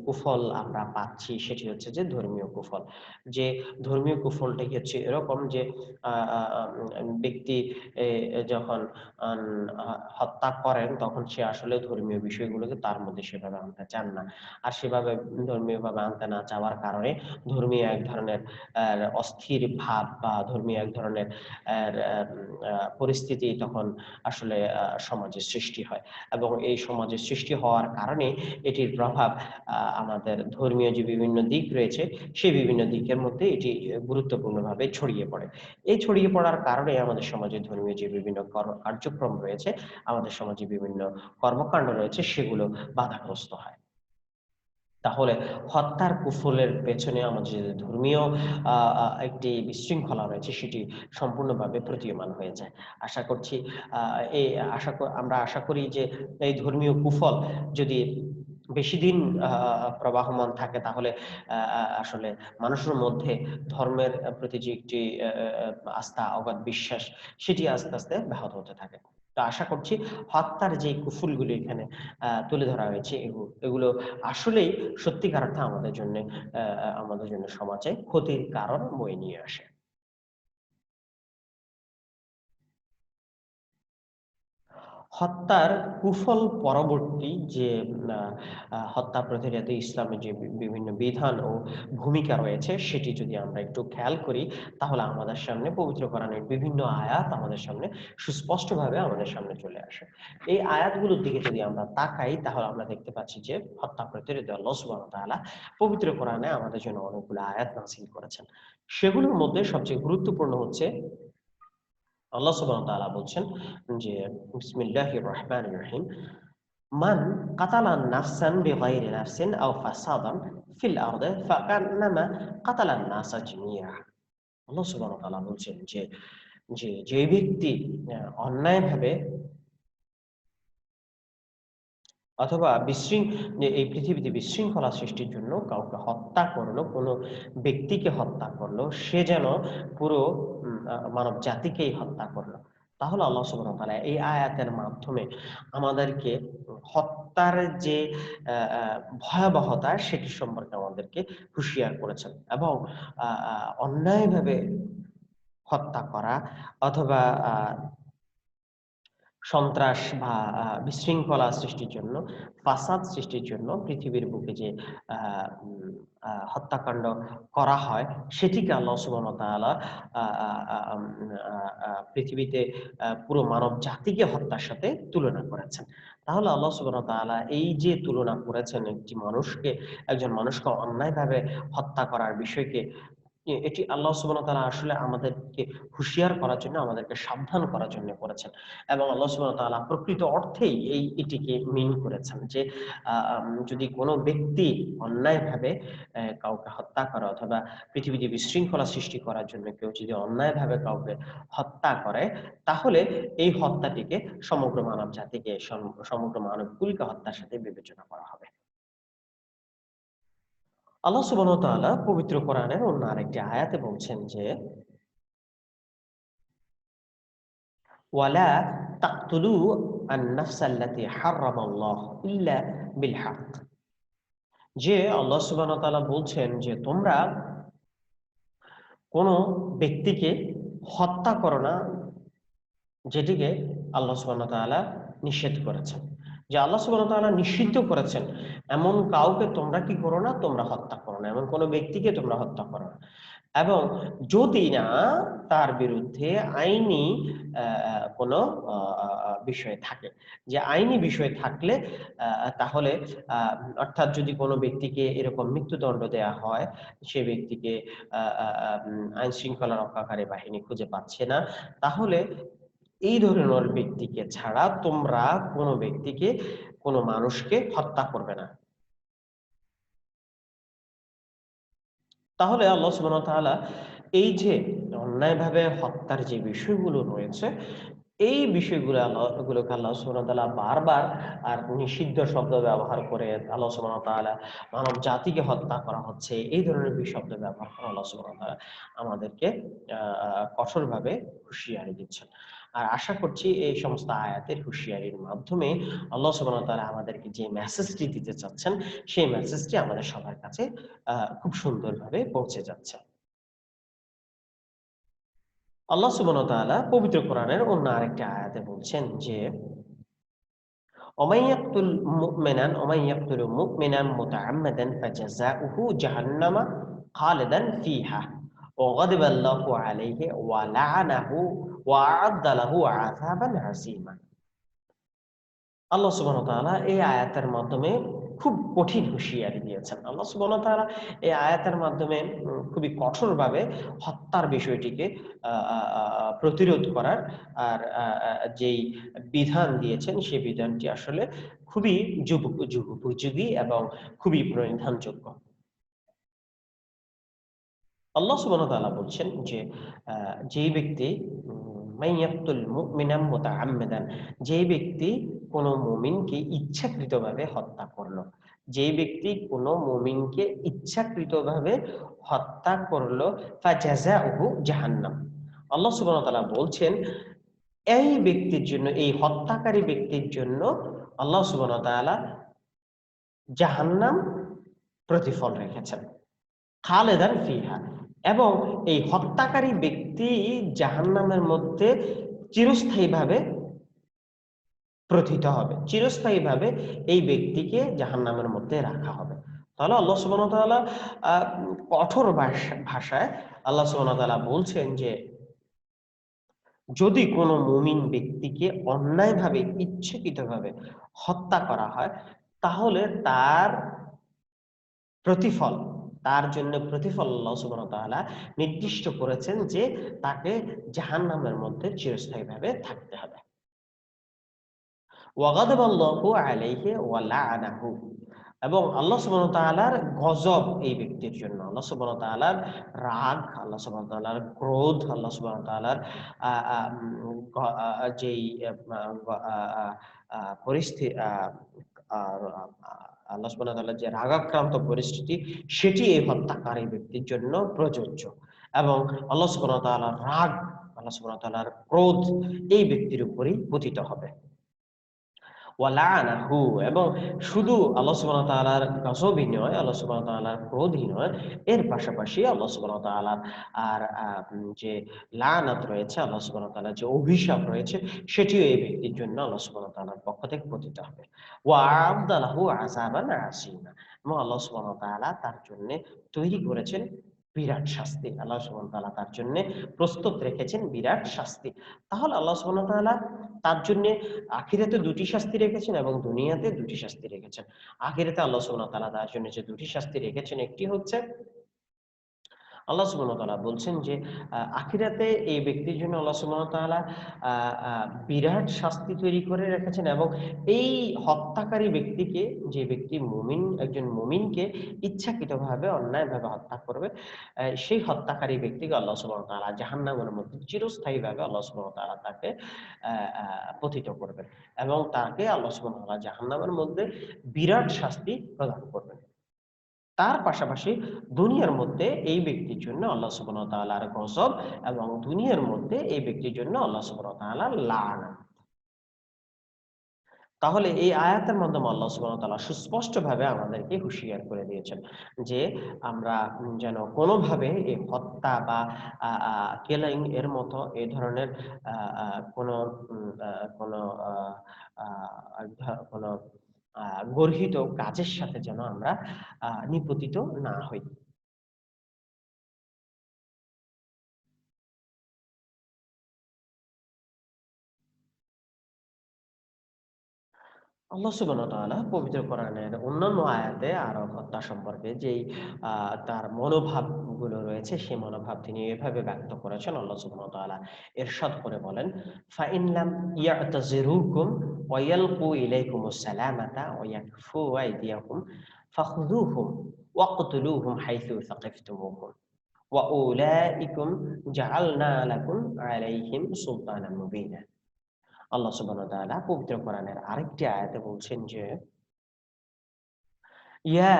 কুফল আমরা পাচ্ছি, সেটি হচ্ছে যে ধর্মীয় কুফল। যে ধর্মীয় কুফলটি হচ্ছে এরকম যে আ আ ব্যক্তি যখন আন আ হত্যা করেন, তখন সে আসলে ধর্মীয় বিষয়গুলোকে তার মধ্যে সেভাবে আনতে চান না। আর সেভাবে ধর্মীয়ভাবে আনতে না চাওয়ার কারণে ধর্মীয় এক ধরনের অস্থির ভাব বা ধর্মীয় এক ধরনের পরিস্থিতি তখন আসলে সমাজে সৃষ্টি হয়। এবং এই সমাজে সৃষ্টি হওয়ার কারণে এটির প্রভাব আমাদের ধর্মীয় যে বিভিন্ন দিক রয়েছে, সেই বিভিন্ন দিকের মধ্যে এটি গুরুত্বপূর্ণভাবে ছড়িয়ে পড়ে। এই ছড়িয়ে পড়ার কারণে আমাদের সমাজে ধর্মীয় যে বিভিন্ন কার্যক্রম রয়েছে, আমাদের সমাজে বিভিন্ন কর্মকাণ্ড রয়েছে, সেগুলো বাধাগ্রস্ত হয়। তাহলে হত্যার কুফলের পেছনে আমাদের যে ধর্মীয় একটি বিশৃঙ্খলা রয়েছে, সেটি সম্পূর্ণভাবে প্রতীয়মান হয়ে যায়। আশা করছি আ এই আমরা আশা করি যে এই ধর্মীয় কুফল যদি বেশিদিন আ প্রবাহমান থাকে, তাহলে আসলে মানুষের মধ্যে ধর্মের প্রতি যে একটি আস্থা, অগাধ বিশ্বাস, সেটি আস্তে, আস্তে ব্যাহত হতে থাকে। তো আশা করছি হত্যার যে কুফলগুলো এখানে তুলে ধরা হয়েছে, এগুলো আসলেই সত্যিকার অর্থে আমাদের জন্য সমাজে ক্ষতির কারণ বয়ে নিয়ে আসে। হত্যার কুফল পরবর্তী যে আ আ হত্যা প্রতিরোধে ইসলামের যে বিভিন্ন বিধান ও ভূমিকা রয়েছে, সেটি যদি আমরা একটু খেয়াল করি, তাহলে আমাদের সামনে পবিত্র কোরআনের বিভিন্ন আয়াত আমাদের সামনে সুস্পষ্টভাবে আমাদের সামনে চলে আসে। এই আয়াতগুলোর দিকে যদি আমরা তাকাই, তাহলে আমরা দেখতে পাচ্ছি যে হত্যা প্রতিরোধে আল্লাহ সুবহানাহু ওয়া তাআলা পবিত্র কোরআনে আমাদের জন্য অনেকগুলো আয়াত নাযিল করেছেন। সেগুলোর মধ্যে সবচেয়ে গুরুত্বপূর্ণ হচ্ছে আল্লাহ সুবহানাহু ওয়া তাআলা বলছেন যে বিসমিল্লাহির রহমানির রহিম, মান কাতালা নাফসান বিগাইরি নাফসিন আও ফাসাদান ফিল আরদি ফাকান্নামা কাতালান নাসা জামিয়া। আল্লাহ সুবহানাহু ওয়া তাআলা বলছেন যে যে ব্যক্তি অন্যায়ভাবে অথবা এই পৃথিবীতে বিশৃঙ্খলা সৃষ্টির জন্য কাউকে হত্যা করলো, কোনো ব্যক্তিকে হত্যা করলো, সে যেন পুরো মানব জাতিকেই হত্যা করলো। তাহলে আল্লাহ সুবহানাহু ওয়া তাআলা এই আয়াতের মাধ্যমে আমাদেরকে হত্যার যে আ আ ভয়াবহতা, সেটি সম্পর্কে আমাদেরকে হুঁশিয়ার করেছেন। এবং আ আ অন্যায়ভাবে হত্যা করা অথবা আ সন্ত্রাস বা বিশৃঙ্খলা সৃষ্টির জন্য, ফাসাদ সৃষ্টির জন্য পৃথিবীর বুকে যে আ উম হত্যাকাণ্ড করা হয়, সেটিকে আল্লাহ সুবহানাহু ওয়া তাআলা আ আ আ আম আ আ পৃথিবীতে পুরো মানব জাতিকে হত্যার সাথে তুলনা করেছেন। তাহলে আল্লাহ সুবহানাহু ওয়া তাআলা এই যে তুলনা করেছেন একজন মানুষকে অন্যায়ভাবে হত্যা করার বিষয়কে, এটি আল্লাহ সুবহানাহু ওয়া তাআলা আসলে আমাদেরকে হুঁশিয়ার করার জন্য, আমাদেরকে সাবধান করার জন্য করেছেন। এবং আল্লাহ সুবহানাহু ওয়া তাআলা প্রকৃত অর্থেই এটিকে মিন করেছেন যে যদি কোনো ব্যক্তি অন্যায়ভাবে কাউকে হত্যা করে, অথবা পৃথিবীতে বিশৃঙ্খলা সৃষ্টি করার জন্য কেউ যদি অন্যায়ভাবে কাউকে হত্যা করে, তাহলে এই হত্যাটিকে সমগ্র মানব জাতিকে, সমগ্র মানবকুলকে হত্যার সাথে বিবেচনা করা হবে। আল্লাহ সুবহানাহু ওয়া তাআলা পবিত্র কোরআনের অন্য আরেকটি আয়াতে বলছেন যে, ওয়ালা তাকতুলু আন-নাফসা আল্লাতী হাররামাল্লাহ ইল্লা বিল হক। যে আল্লাহ সুবহানাহু ওয়া তাআলা বলছেন যে, তোমরা কোন ব্যক্তিকে হত্যা করো না, যেটিকে আল্লাহ সুবহানাহু ওয়া তাআলা নিষেধ করেছেন। যে আল্লাহ সুবহানাহু ওয়া তাআলা নিষিদ্ধ করেছেন, এমন কাউকে তোমরা কি করো না? তোমরা হত্যা করো না। এমন কোন ব্যক্তিকে তোমরা হত্যা করো না। এবং যদি না তার বিরুদ্ধে আইনি কোনো বিষয় থাকে, যে আইনি বিষয় থাকলে তাহলে অর্থাৎ যদি কোনো ব্যক্তিকে এরকম মৃত্যুদণ্ড দেয়া হয়, সে ব্যক্তিকে আইন শৃঙ্খলা রক্ষাকারী বাহিনী খুঁজে পাচ্ছে না, তাহলে এই ধরনের ব্যক্তিকে ছাড়া তোমরা কোনো ব্যক্তিকে, কোনো মানুষকে হত্যা করবে না। তাহলে আল্লাহ সুবহানাহু ওয়া তাআলা এই যে অন্যায়ভাবে হত্যার যে বিষয়গুলো রয়েছে, এই গুলোকে আল্লাহ সুবহানাহু ওয়া তাআলা বারবার আর নিষিদ্ধ শব্দ ব্যবহার করে আল্লাহ সুবহানাহু ওয়া তাআলা মানব জাতিকে হত্যা করা হচ্ছে, এই ধরনের শব্দ ব্যবহার করে আল্লাহ সুবহানাহু ওয়া তাআলা আমাদেরকে কঠোরভাবে হুঁশিয়ারি দিচ্ছেন। আর আশা করছি এই সমস্ত আয়াতের হুঁশিয়ারির মাধ্যমে আল্লাহ সুবহানাহু ওয়া তাআলা আমাদেরকে যে মেসেজটি দিতে চাচ্ছেন, সেই মেসেজটি আমাদের সবার কাছে খুব সুন্দরভাবে পৌঁছে যাচ্ছে। আল্লাহ সুবহানাহু ওয়া তাআলা পবিত্র কোরআনের অন্য আরেকটি আয়াতে বলছেন যে, ওমান ইয়াকতুল মুমিনান মুতাআম্মাদান ফাজাযাউহু জাহান্নামা খালিদান ফিহা ওয়া গাদিবা আল্লাহু আলাইহি ওয়া লা'নাহু ওয়া আ'আদ্দা লাহু আযাবান আযীমা। আল্লাহ সুবহানাহু ওয়া তাআলা এই আয়াতের মাধ্যমে খুব কঠিন হুঁশিয়ারি দিয়েছেন। আল্লাহ সুবহানাহু ওয়া তাআলা এই আয়াতের মাধ্যমে খুবই কঠোরভাবে হত্যার বিষয়টিকে আ আ আ প্রতিরোধ করার আর যেই বিধান দিয়েছেন, সেই বিধানটি আসলে খুবই যুগোপযোগী এবং খুবই পরিধানযোগ্য। আল্লাহ সুবহানাহু ওয়া তাআলা বলছেন যে, আ যেই ব্যক্তি মাইয়াকতুল মুমিনাম মুতাআম্মিদান, যেই ব্যক্তি কোন মুমিনকে ইচ্ছাকৃতভাবে হত্যা করলো। যেই ব্যক্তি কোন মুমিনকে ইচ্ছাকৃতভাবে হত্যা করলো, ফাজাযাউহু জাহান্নাম। আল্লাহ সুবহানাহু ওয়া তাআলা বলছেন, এই ব্যক্তির জন্য, এই হত্যাকারী ব্যক্তির জন্য আল্লাহ সুবহানাহু ওয়া তাআলা জাহান্নাম প্রতিফল রেখেছেন। খালেদান ফিহা, এবং এই হত্যাকারী ব্যক্তি জাহান্নামের মধ্যে চিরস্থায়ীভাবে প্রথিত হবে। চিরস্থায়ীভাবে এই ব্যক্তিকে জাহান্নামের মধ্যে রাখা হবে। তাহলে আল্লাহ সুবহানাহু ওয়া তাআলা কঠোর ভাষায় আল্লাহ সুবহানাহু ওয়া তাআলা বলছেন যে, যদি কোনো মুমিন ব্যক্তিকে অন্যায়ভাবে ইচ্ছাকৃতভাবে হত্যা করা হয়, তাহলে প্রতিফল, তার জন্য প্রতিফল আল্লাহ সুবহানাহু ওয়া তাআলা নির্দিষ্ট করেছেন যে, তাকে জাহান্নামের মধ্যে চিরস্থায়ীভাবে থাকতে হবে। ওয়া গাদাবাল্লাহু আলাইহি ওয়া লা'নাহু, এবং আল্লাহ সুবহানাহু ওয়া তাআলার গজব এই ব্যক্তির জন্য। আল্লাহ সুবহানাহু ওয়া তাআলার রাগ, আল্লাহ সুবহানাহু ওয়া তাআলার ক্রোধ, আল্লাহ সুবহানাহু ওয়া তাআলার আ আ উম গ আ আ যেই আ গ আ আ আ পরিস্থি আ আর আ আল্লাহ সুবহানাহু ওয়া তাআলার যে রাগাক্রান্ত পরিস্থিতি, সেটি এই হত্যাকারী ব্যক্তির জন্য প্রযোজ্য। এবং আল্লাহ সুবহানাহু ওয়া তাআলার রাগ, আল্লাহ সুবহানাহু ওয়া তাআলার ক্রোধ এই ব্যক্তির উপরেই পতিত হবে। ওয়া লা'নাহু, এবং শুধু আল্লাহ সুবহানাহু ওয়া তাআলার গজবই নয়, আল্লাহ সুবহানাহু ওয়া তাআলার ক্রোধই নয়, এর পাশাপাশি আল্লাহ সুবহানাহু ওয়া তাআলার আর যে লানাত রয়েছে, আল্লাহ সুবহানাহু ওয়া তাআলার যে অভিশাপ রয়েছে, সেটিও এই ব্যক্তির জন্য আল্লাহ সুবহানাহু ওয়া তাআলার পক্ষ থেকে পতিত হবে। ওয়া আ'আদ্দা লাহু আযাবান আযীমা, এবং আল্লাহ সুবহানাহু ওয়া তাআলা তার জন্যে তৈরি করেছেন বিরাট শাস্তি। আল্লাহ সুবহানাহু ওয়া তাআলা তার জন্যে প্রস্তুত রেখেছেন বিরাট শাস্তি। তাহলে আল্লাহ সুবহানাহু ওয়া তাআলা তার জন্যে আখিরাতে ২ টি শাস্তি রেখেছেন এবং দুনিয়াতে ২ টি শাস্তি রেখেছেন। আখিরাতে আল্লাহ সুবহানাহু ওয়া তাআলা তার জন্য যে ২ টি শাস্তি রেখেছেন, একটি হচ্ছে আল্লাহ সুবহানাহু ওয়া তাআলা বলছেন যে, আখিরাতে এই ব্যক্তির জন্য আল্লাহ সুবহানাহু ওয়া তাআলা আ আ বিরাট শাস্তি তৈরি করে রেখেছেন, এবং এই হত্যাকারী ব্যক্তিকে, যে ব্যক্তি একজন মুমিনকে ইচ্ছাকৃতভাবে অন্যায়ভাবে হত্যা করবে, সেই হত্যাকারী ব্যক্তিকে আল্লাহ সুবহানাহু ওয়া তাআলা জাহান্নামের মধ্যে চিরস্থায়ীভাবে আল্লাহ সুবহানাহু ওয়া তাআলা তাকে আ আ পতিত করবেন, এবং তাকে আল্লাহ সুবহানাহু ওয়া তাআলা জাহান্নামের মধ্যে বিরাট শাস্তি প্রদান করবেন। তার পাশাপাশি দুনিয়ার মধ্যে এই ব্যক্তির জন্য আল্লাহ সুবহানাহু ওয়া তাআলার গজব, এবং দুনিয়ার মধ্যে এই ব্যক্তির জন্য আল্লাহ সুবহানাহু ওয়া তাআলার লানত। তাহলে এই আয়াতের মাধ্যমে আল্লাহ সুবহানাহু ওয়া তাআলা সুস্পষ্টভাবে আমাদেরকে হুঁশিয়ার করে দিয়েছেন যে, আমরা যেন কোনোভাবে এই হত্যা বা আ আ কিলিং এর মতো এই ধরনের আ আ কোনো উম আ কোনো আ আ কোনো আ গর্হিত কাজের সাথে যেন আমরা নিপতিত না হই। আল্লাহ সুবহানাহু ওয়া তাআলা পবিত্র কোরআনের অন্যান্য আয়াতে আরো হত্যা সম্পর্কে যেই তার মনোভাবগুলো রয়েছে সেই মনোভাব তিনি এভাবে ব্যক্ত করেছেন। আল্লাহ সুবহানাহু ওয়া তাআলা ইরশাদ করে বলেন, "ফাইন লাম ইয়া'তাজিরুকুম ওয়া ইয়ালকু ইলাইকুমুস সালামাতা ওয়া ইয়াকফু আইদিয়াকুম ফাখুযুহুম ওয়াকতুলুহুম হাইথু সাকিফতুমুহুম ওয়া উলাইকুম জাআলনা লাকুম আলাইহিম সুলতানাম মুবিনা।" আল্লাহ সুবহানাহু ওয়া তাআলা পবিত্র কোরআনের আরেকটি আয়াতে বলছেন যে, ইয়া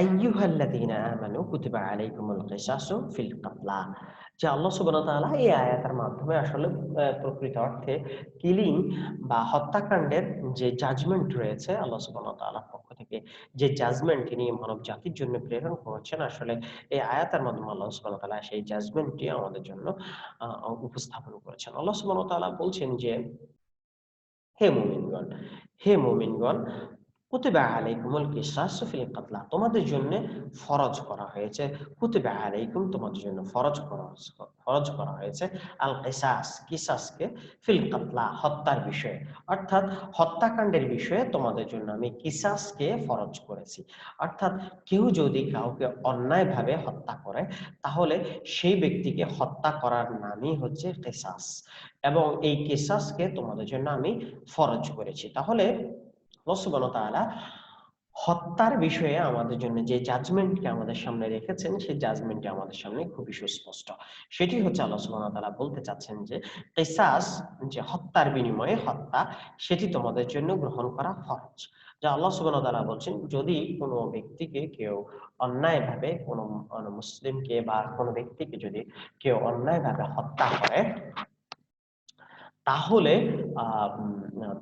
আইয়ুহাল্লাযীনা আমানু কুতিবা আলাইকুমুল কিসাসু ফিল কাতলা। যে আল্লাহ সুবহানাহু ওয়া তাআলা এই আয়াতের মাধ্যমে আসলে প্রকৃত অর্থে কিলিং বা হত্যাকাণ্ডের যে জাজমেন্ট রয়েছে আল্লাহ সুবহানাহু ওয়া তাআলার পক্ষ থেকে যে জাজমেন্ট তিনি মানব জাতির জন্য প্রেরণ করেছেন, আসলে এই আয়াতের মাধ্যমে আল্লাহ সুবহানাহু ওয়া তাআলা সেই জাজমেন্টটি আমাদের জন্য উপস্থাপন করেছেন। আল্লাহ সুবহানাহু ওয়া তাআলা বলছেন যে, হে মুমিনগণ, হে মুমিনগণ, কুতিবা আলাইকুমুল কিসাসু ফিল কাতলা, তোমাদের জন্য ফরজ করা হয়েছে, কুতিবা আলাইকুম তোমাদের জন্য ফরজ করা হয়েছে আল কিসাস, কিসাসকে ফিল কাতলা হত্যার বিষয়ে, অর্থাৎ হত্যাকাণ্ডের বিষয়ে তোমাদের জন্য আমি কিসাসকে ফরজ করেছি। অর্থাৎ কেউ যদি কাউকে অন্যায়ভাবে হত্যা করে তাহলে সেই ব্যক্তিকে হত্যা করার নামই হচ্ছে কিসাস, এবং এই কিসাসকে তোমাদের জন্য আমি ফরজ করেছি। তাহলে আল্লাহ সুবহানাহু ওয়া তাআলা হত্যার বিষয়ে আমাদের জন্য যে জাজমেন্টকে আমাদের সামনে রেখেছেন সেই জাজমেন্টটি আমাদের সামনে খুবই সুস্পষ্ট। সেটি হচ্ছে আল্লাহ সুবহানাহু ওয়া তাআলা বলতে চাচ্ছেন যে কিসাস, যে হত্যার বিনিময়ে হত্যা, সেটি তোমাদের জন্য গ্রহণ করা ফরজ। যা আল্লাহ সুবহানাহু ওয়া তাআলা বলছেন, যদি কোনো ব্যক্তিকে কেউ অন্যায়ভাবে কোনো মুসলিমকে বা কোনো ব্যক্তিকে যদি কেউ অন্যায়ভাবে হত্যা করে তাহলে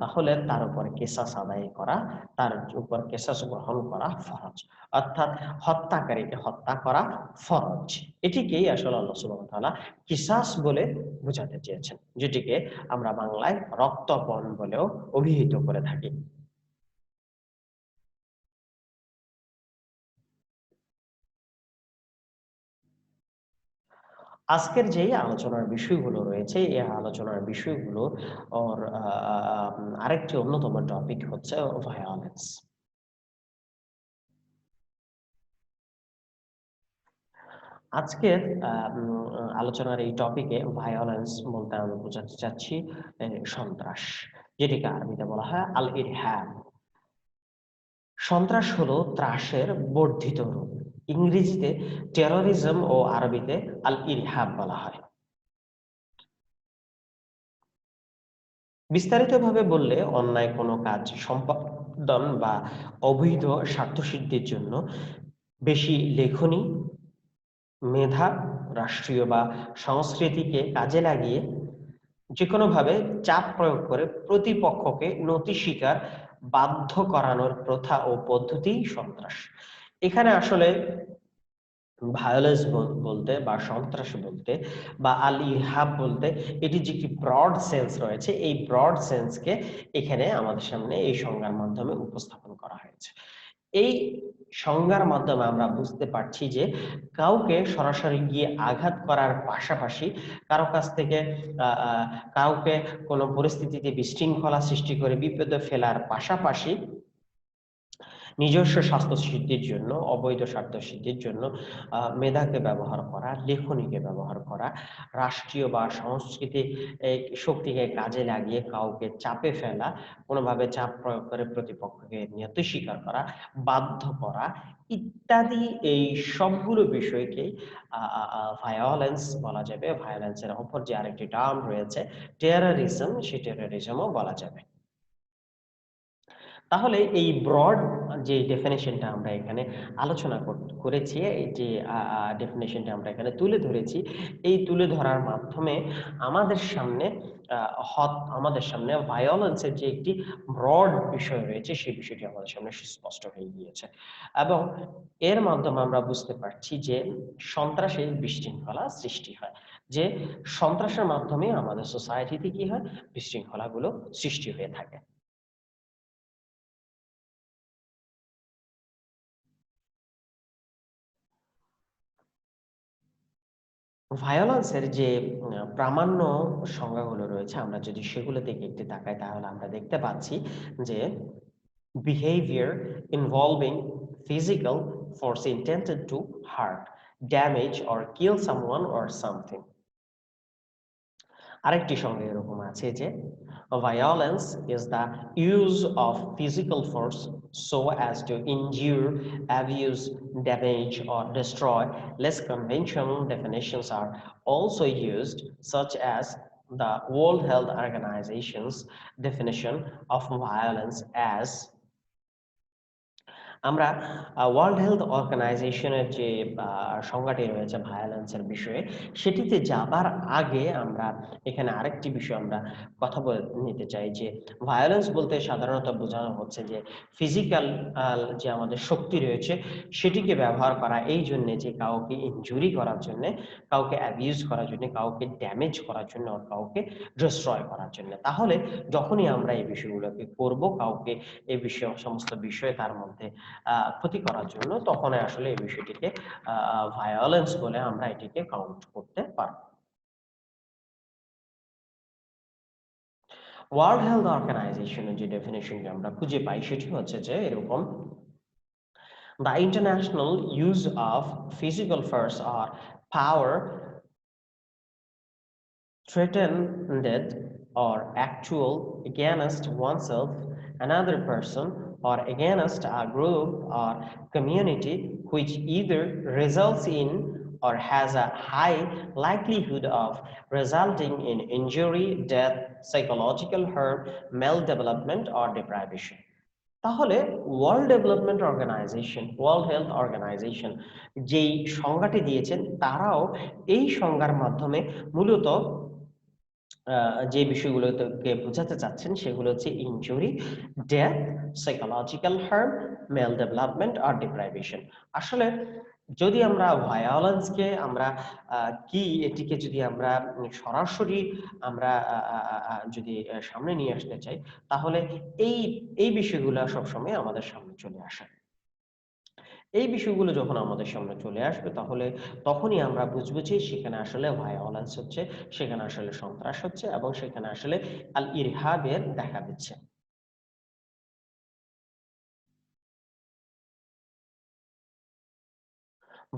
তাহলে তার উপর কেসাস আদায় করা, তার উপর কেসাস গ্রহণ করা ফরজ। অর্থাৎ হত্যাকারীকে হত্যা করা ফরজ। এটিকেই আসলে আল্লাহ সুবহানাহু ওয়া তাআলা কিসাস বলে বোঝাতে চেয়েছেন, যেটিকে আমরা বাংলায় রক্তপণ বলেও অভিহিত করে থাকি। আজকের যেই আলোচনার বিষয়গুলো রয়েছে, এই আলোচনার বিষয়গুলো ওর আরেকটি অন্যতম টপিক হচ্ছে ভায়োলেন্স। আজকের আলোচনার এই টপিকে ভায়োলেন্স বলতে আমি বোঝাতে চাচ্ছি সন্ত্রাস, যেটিকে আরবিতে বলা হয় আল ইরহাব। সন্ত্রাস হলো ত্রাসের বর্ধিত রূপ। ইংরেজিতে টেরোরিজম ও আরবিতে আল ইরহাব বলা হয়। বিস্তারিতভাবে বললে অন্যায় কোনো কাজ সম্পাদন বা অবৈধ স্বার্থসিদ্ধির জন্য বেশি লেখনী, মেধা, রাষ্ট্রীয় বা সংস্কৃতিকে কাজে লাগিয়ে যেকোনোভাবে চাপ প্রয়োগ করে প্রতিপক্ষকে নতি স্বীকার বাধ্য করানোর প্রথা ও পদ্ধতিই সন্ত্রাস। এখানে আসলে ভায়োলেন্স বলতে বা সন্ত্রাস বলতে বা আল ইরহাব বলতে এটি যে একটি ব্রড সেন্স রয়েছে, এই ব্রড সেন্সকে এখানে আমাদের সামনে এই সংজ্ঞার মাধ্যমে উপস্থাপন করা হয়েছে। এই সংজ্ঞার মাধ্যমে আমরা বুঝতে পারছি যে কাউকে সরাসরি গিয়ে আঘাত করার পাশাপাশি কারো কাছ থেকে আহ, আহ, কাউকে কোনো পরিস্থিতিতে বিশৃঙ্খলা সৃষ্টি করে বিপদে ফেলার পাশাপাশি নিজস্ব স্বাস্থ্য সিদ্ধির জন্য, অবৈধ স্বার্থ সিদ্ধির জন্য মেধাকে ব্যবহার করা, লেখনীকে ব্যবহার করা, রাষ্ট্রীয় বা সাংস্কৃতিক শক্তিকে কাজে লাগিয়ে কাউকে চাপে ফেলা, কোনোভাবে চাপ প্রয়োগ করে প্রতিপক্ষকে নিয়ত স্বীকার করা, বাধ্য করা ইত্যাদি, এই সবগুলো বিষয়কেই ভায়োলেন্স বলা যাবে। ভায়োলেন্সের অপর যে আরেকটি টার্ম রয়েছে টেরোরিজম, সেই টেরোরিজমও বলা যাবে। তাহলে এই ব্রড যে ডেফিনেশনটা আমরা এখানে আলোচনা করেছি, এই যে ডেফিনেশনটা আমরা এখানে তুলে ধরেছি, এই তুলে ধরার মাধ্যমে আমাদের সামনে আমাদের সামনে ভায়োলেন্সের যে একটি ব্রড বিষয় রয়েছে সেই বিষয়টি আমাদের সামনে সুস্পষ্ট হয়ে গিয়েছে, এবং এর মাধ্যমে আমরা বুঝতে পারছি যে সন্ত্রাসে বিশৃঙ্খলা সৃষ্টি হয়, যে সন্ত্রাসের মাধ্যমে আমাদের সোসাইটিতে কি হয়, বিশৃঙ্খলাগুলো সৃষ্টি হয়ে থাকে। ভায়োলেন্সের যে প্রামাণ্য সংজ্ঞাগুলো রয়েছে, আমরা যদি সেগুলো দিকে একটু তাকাই তাহলে আমরা দেখতে পাচ্ছি যে behavior involving physical force intended to hurt, damage, or kill someone or something. আরেকটি সঙ্গে এরকম আছে যে violence is the use of physical force so as to injure, abuse, damage, or destroy. Less conventional definitions are also used, such as the World Health Organization's definition of violence as আমরা world health অর্গানাইজেশনের যে সংজ্ঞাটি রয়েছে ভায়োলেন্সের বিষয়ে সেটিতে যাবার আগে আমরা এখানে আরেকটি বিষয় আমরা কথা বলে নিতে চাই যে ভায়োলেন্স বলতে সাধারণত বোঝানো হচ্ছে যে ফিজিক্যাল যে আমাদের শক্তি রয়েছে সেটিকে ব্যবহার করা এই জন্য যে কাউকে ইনজুরি করার জন্য, কাউকে অ্যাবিউজ করার জন্য, কাউকে ড্যামেজ করার জন্য, কাউকে ডিস্ট্রয় করার জন্য। তাহলে যখনই আমরা এই বিষয়গুলোকে করব, কাউকে এই বিষয় সমস্ত বিষয় তার মধ্যে ক্ষতি করার জন্য, তখন আসলে এই বিষয়টিকে ভায়োলেন্স বলে আমরা এটিকে কাউন্ট করতে পারব। ওয়ার্ল্ড হেলথ অর্গানাইজেশনের যে ডেফিনেশনটি আমরা খুঁজে পাই সেটি হচ্ছে যে এরকম: the international use of physical force or power threatened or actual against oneself, another person, or against a group or community which either results in or has a high likelihood of resulting in injury, death, psychological harm, maldevelopment, or deprivation. তাহলে world development organization, world health organization যেই সংজ্ঞাটি দিয়েছেন তারাও এই সংজ্ঞার মাধ্যমে মূলত যে বিষয়গুলোকে বোঝাতে চাচ্ছেন সেগুলো হচ্ছে injury, death, psychological harm, maldevelopment আর ডিপ্রাইভেশন। আসলে যদি আমরা ভায়োলেন্সকে আমরা কি এটিকে যদি আমরা সরাসরি আমরা যদি সামনে নিয়ে আসতে চাই তাহলে এই এই বিষয়গুলো সবসময় আমাদের সামনে চলে আসে। এই বিষয়গুলো যখন আমাদের সামনে চলে আসবে তাহলে তখনই আমরা বুঝবো যে সেখানে আসলে ভায়োলেন্স হচ্ছে, সেখানে আসলে সন্ত্রাস হচ্ছে এবং সেখানে আসলে আল ইরহাবের দেখা দিচ্ছে।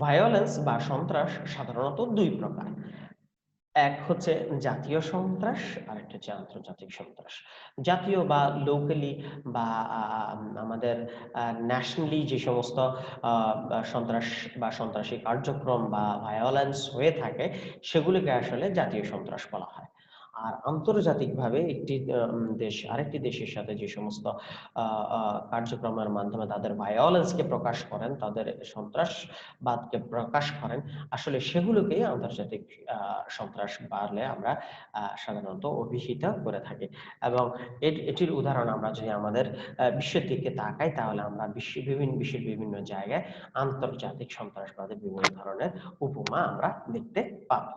ভায়োলেন্স বা সন্ত্রাস সাধারণত দুই প্রকার। এক হচ্ছে জাতীয় সন্ত্রাস, আরেকটা হচ্ছে আন্তর্জাতিক সন্ত্রাস। জাতীয় বা লোকালি বা আমাদের ন্যাশনালি যে সমস্ত সন্ত্রাস বা সন্ত্রাসী কার্যক্রম বা ভায়োলেন্স হয়ে থাকে সেগুলিকে আসলে জাতীয় সন্ত্রাস বলা হয়। আর আন্তর্জাতিকভাবে একটি দেশ আরেকটি দেশের সাথে যে সমস্ত কার্যক্রমের মাধ্যমে তাদের ভায়োলেন্সকে প্রকাশ করেন, তাদের সন্ত্রাসবাদকে প্রকাশ করেন, আসলে সেগুলোকেই আন্তর্জাতিক সন্ত্রাস বলে আমরা সাধারণত অভিহিত করে থাকি। এবং এটির উদাহরণ আমরা যদি আমাদের বিশ্বের দিকে তাকাই তাহলে আমরা বিশ্বের বিভিন্ন জায়গায় আন্তর্জাতিক সন্ত্রাসবাদের বিভিন্ন ধরনের উপমা আমরা দেখতে পাবো।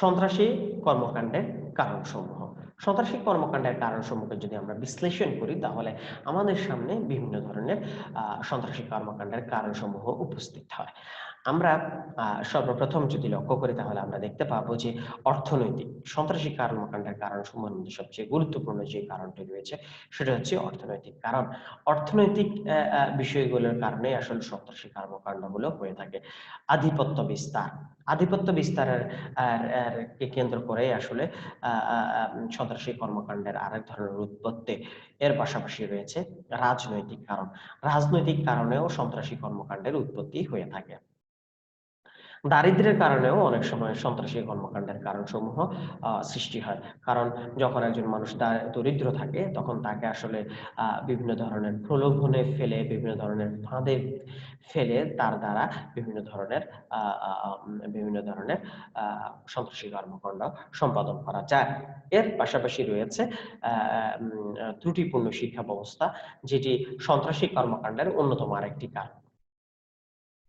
সন্ত্রাসী কর্মকাণ্ডের কারণসমূহ। সন্ত্রাসী কর্মকাণ্ডের কারণসমূহকে যদি আমরা বিশ্লেষণ করি তাহলে আমাদের সামনে বিভিন্ন ধরনের সন্ত্রাসী কর্মকাণ্ডের কারণসমূহ উপস্থিত হয়। আমরা সর্বপ্রথম যদি লক্ষ্য করি তাহলে আমরা দেখতে পাবো যে অর্থনৈতিক সন্ত্রাসী কর্মকাণ্ডের কারণসমূহের মধ্যে সবচেয়ে গুরুত্বপূর্ণ যে কারণটি রয়েছে সেটা হচ্ছে অর্থনৈতিক কারণ। অর্থনৈতিক বিষয়গুলোর কারণে আসলে সন্ত্রাসী কর্মকাণ্ডগুলো হয়ে থাকে। আধিপত্য বিস্তার, আধিপত্য বিস্তারের কে কেন্দ্র করে আসলে সন্ত্রাসী কর্মকাণ্ডের আরেক ধরনের উৎপত্তি। এর পাশাপাশি রয়েছে রাজনৈতিক কারণ। রাজনৈতিক কারণেও সন্ত্রাসী কর্মকাণ্ডের উৎপত্তি হয়ে থাকে। দারিদ্র্যের কারণেও অনেক সময় সন্ত্রাসী কর্মকাণ্ডের কারণসমূহ সৃষ্টি হয়। কারণ যখন একজন মানুষ দরিদ্র থাকে তখন তাকে আসলে বিভিন্ন ধরনের প্রলোভনে ফেলে, বিভিন্ন ধরনের ফাঁদে ফেলে তার দ্বারা বিভিন্ন ধরনের সন্ত্রাসী কর্মকাণ্ড সম্পাদন করা যায়। এর পাশাপাশি রয়েছে ত্রুটিপূর্ণ শিক্ষা ব্যবস্থা, যেটি সন্ত্রাসী কর্মকাণ্ডের অন্যতম আরেকটি কারণ।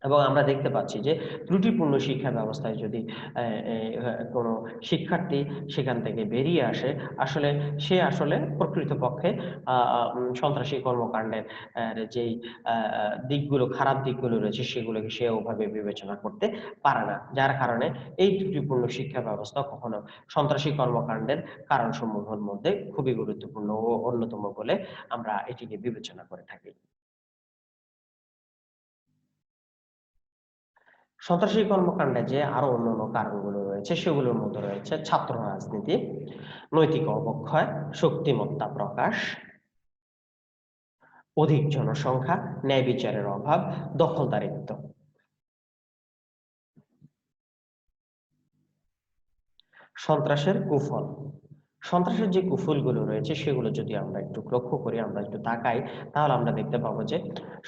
এবং আমরা দেখতে পাচ্ছি যে ত্রুটিপূর্ণ শিক্ষা ব্যবস্থায় যদি কোনো শিক্ষার্থী সেখান থেকে বেরিয়ে আসে, আসলে সে আসলে প্রকৃতপক্ষে সন্ত্রাসী কর্মকাণ্ডের যেই দিকগুলো, খারাপ দিকগুলো রয়েছে সেগুলোকে সে ওভাবে বিবেচনা করতে পারে না, যার কারণে এই ত্রুটিপূর্ণ শিক্ষা ব্যবস্থা কখনো সন্ত্রাসী কর্মকাণ্ডের কারণসমূহের মধ্যে খুবই গুরুত্বপূর্ণ ও অন্যতম বলে আমরা এটিকে বিবেচনা করে থাকি। সন্ত্রাসী কর্মকাণ্ডে যে আরো অন্যান্য কারণগুলো রয়েছে সেগুলোর মধ্যে রয়েছে ছাত্র রাজনীতি, নৈতিক অবক্ষয়, শক্তিমত্তা প্রকাশ, অধিক জনসংখ্যা, ন্যায় বিচারের অভাব, দখলদারিত্ব। সন্ত্রাসের কুফল, সন্ত্রাসের যে কুফলগুলো রয়েছে সেগুলো যদি আমরা একটু লক্ষ্য করি, আমরা একটু তাকাই, তাহলে আমরা দেখতে পাবো যে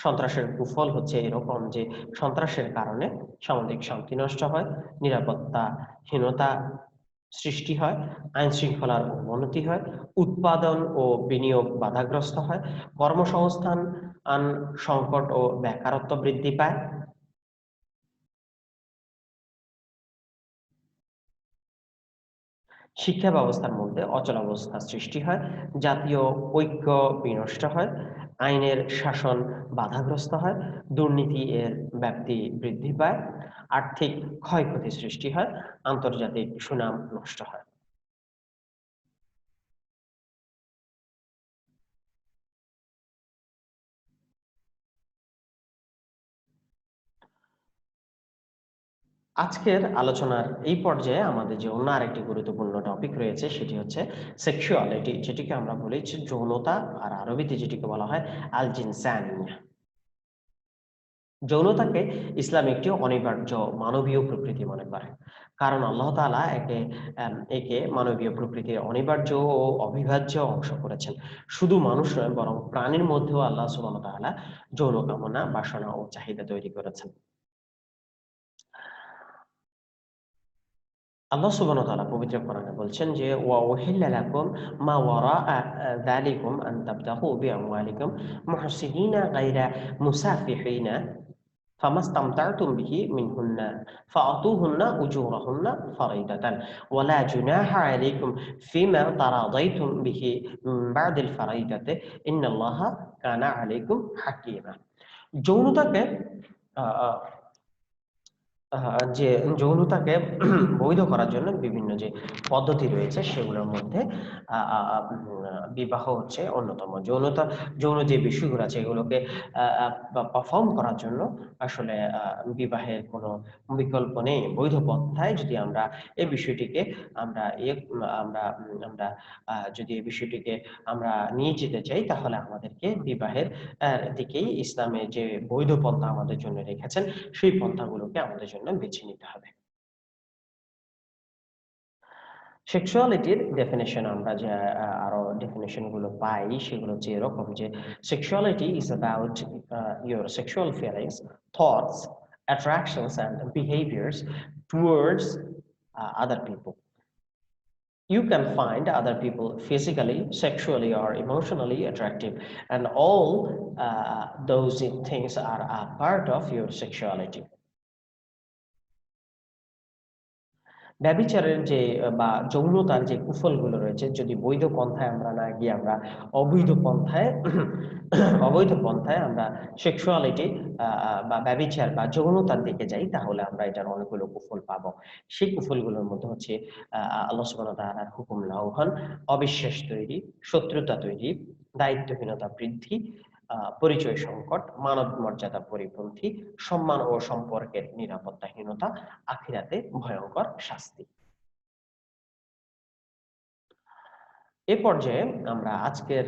সন্ত্রাসের কুফল হচ্ছে এরকম যে সন্ত্রাসের কারণে সামাজিক শান্তি নষ্ট হয়, নিরাপত্তাহীনতা সৃষ্টি হয়, আইন শৃঙ্খলার অবনতি হয়, উৎপাদন ও বিনিয়োগ বাধাগ্রস্ত হয়, কর্মসংস্থান সংকট ও বেকারত্ব বৃদ্ধি পায়। শিক্ষা ব্যবস্থার মধ্যে অচলাবস্থা সৃষ্টি হয়, জাতীয় ঐক্য বিনষ্ট হয়, আইনের শাসন বাধাগ্রস্ত হয়, দুর্নীতি এর ব্যাপ্তি বৃদ্ধি পায়, আর্থিক ক্ষয়ক্ষতি সৃষ্টি হয়, আন্তর্জাতিক সুনাম নষ্ট হয়। আজকের আলোচনার এই পর্যায়ে আমাদের যে অন্য আরেকটি গুরুত্বপূর্ণ টপিক রয়েছে সেটি হচ্ছে সেক্সুয়ালিটি, যেটিকে আমরা বলি যে যৌনতা, আর আরবিতে যেটিকে বলা হয় আল জিনসানিয়া। যৌনতাকে ইসলাম একটি অনিবার্য মানবীয় প্রকৃতি মনে করে, কারণ আল্লাহ তাআলা একে মানবীয় প্রকৃতির অনিবার্য ও অবিভাজ্য অংশ করেছেন। শুধু মানুষ নয়, বরং প্রাণীর মধ্যেও আল্লাহ সুবহানাহু ওয়া তাআলা যৌন কামনা, বাসনা ও চাহিদা তৈরি করেছেন। আল্লাহ সুবহানাহু ওয়া তাআলা পবিত্র কোরআনে বলছেন যে ওয়া উহিল্লা লাকুম মা ওয়ারাআ যালিকুম আন তাবতাগু বিআমওয়ালিকুম মুহসিনিনা গায়রা মুসাফিহিনা ফামাস্তামতা'তুম বিহি মিনহুন্না ফাআতুহুন্না উজুরাহুন্না ফারিদাতান ওয়া লা জুনাহা আলাইকুম ফিমা তারাদাইতুম বিহি মিন বা'দিল ফারাইদাতি ইন্নাল্লাহা কানা আলাইকুম হাকীমা। যৌনতাকে আ আ যে যৌনতাকে বৈধ করার জন্য বিভিন্ন যে পদ্ধতি রয়েছে সেগুলোর মধ্যে বিবাহ হচ্ছে অন্যতম। যৌন যে বিষয়গুলো আছে এগুলোকে পারফর্ম করার জন্য আসলে বিবাহের কোনো বিকল্প নেই। বৈধ পন্থায় যদি আমরা এই বিষয়টিকে আমরা আমরা আমরা যদি এই বিষয়টিকে আমরা নিয়ে যেতে চাই, তাহলে আমাদেরকে বিবাহের দিকেই ইসলামের যে বৈধ পন্থা আমাদের জন্য রেখেছেন সেই পন্থাগুলোকে আমাদের জন্য বেছে নিতে হবে। সেক্সুয়ালিটির ডেফিনিশন আমরা যে আরো ডেফিনিশন গুলো পাই সেগুলো হচ্ছে এরকম যে sexuality is about your sexual feelings, thoughts, attractions and behaviors towards other people. You can find other people physically, sexually or emotionally attractive, and all those things are a part of your sexuality. ব্যভিচারের যে বা যৌনতার যে কুফলগুলো রয়েছে, যদি বৈধ পন্থায় আমরা না গিয়ে আমরা অবৈধ পন্থায় অবৈধ পন্থায় আমরা সেক্সুয়ালিটি বা ব্যভিচার বা যৌনতার দিকে যাই, তাহলে আমরা এটার অনেকগুলো কুফল পাবো। সেই কুফলগুলোর মধ্যে হচ্ছে আল্লাহ সুবহানাহু ওয়া তাআলার হুকুম লঙ্ঘন, অবিশ্বাস তৈরি, শত্রুতা তৈরি, দায়িত্বহীনতা বৃদ্ধি, পরিচয় সংকট, মানব মর্যাদা পরিপন্থী, সম্মান ও সম্পর্কের নিরাপত্তাহীনতা, আখিরাতে ভয়ঙ্কর শাস্তি। এ পর্যায়ে আমরা আজকের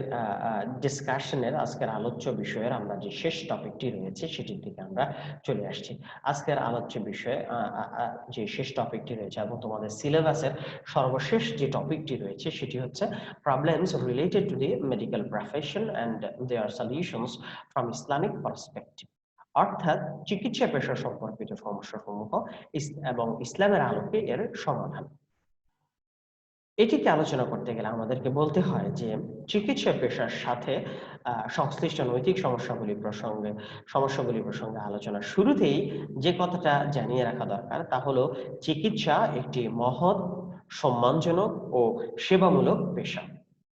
ডিসকাশনের, আজকের আলোচ্য বিষয়ের আমরা যে শেষ টপিকটি রয়েছে সেটির দিকে আমরা চলে আসছি। আজকের আলোচ্য বিষয়ে যে শেষ টপিকটি রয়েছে এবং তোমাদের সিলেবাসের সর্বশেষ যে টপিকটি রয়েছে সেটি হচ্ছে problems related to the medical profession and their solutions from Islamic perspective. অর্থাৎ চিকিৎসা পেশা সম্পর্কিত সমস্যাসমূহ এবং ইসলামের আলোকে এর সমাধান। এটিকে আলোচনা করতে গেলে আমাদেরকে বলতে হয় যে চিকিৎসা পেশার সাথে সংশ্লিষ্ট নৈতিক সমস্যাগুলি প্রসঙ্গে আলোচনার শুরুতেই যে কথাটা জানিয়ে রাখা দরকার তা হলো চিকিৎসা একটি মহৎ, সম্মানজনক ও সেবামূলক পেশা।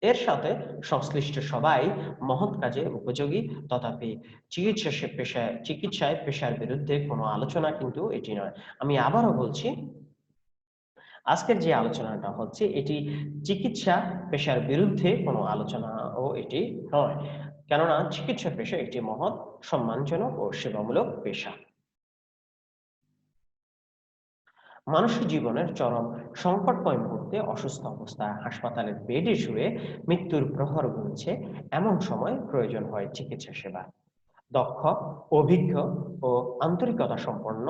এর সাথে সংশ্লিষ্ট সবাই মহৎ কাজে উপযোগী। তথাপি চিকিৎসায় পেশার বিরুদ্ধে কোনো আলোচনা কিন্তু এটি নয়। আমি আবারও বলছি, আজকের যে আলোচনাটা হচ্ছে এটি চিকিৎসা পেশার বিরুদ্ধে কোনো আলোচনা ও এটি নয়। কেননা চিকিৎসা পেশা একটি মহৎ, সম্মানজনক ও সেবামূলক পেশা। মানুষের জীবনের চরম সংকটময় মুহূর্তে অসুস্থ অবস্থায় হাসপাতালের বেডে শুয়ে মৃত্যুর প্রহর গুনছে এমন সময় প্রয়োজন হয় চিকিৎসা সেবা। দক্ষ, অভিজ্ঞ ও আন্তরিকতা সম্পন্ন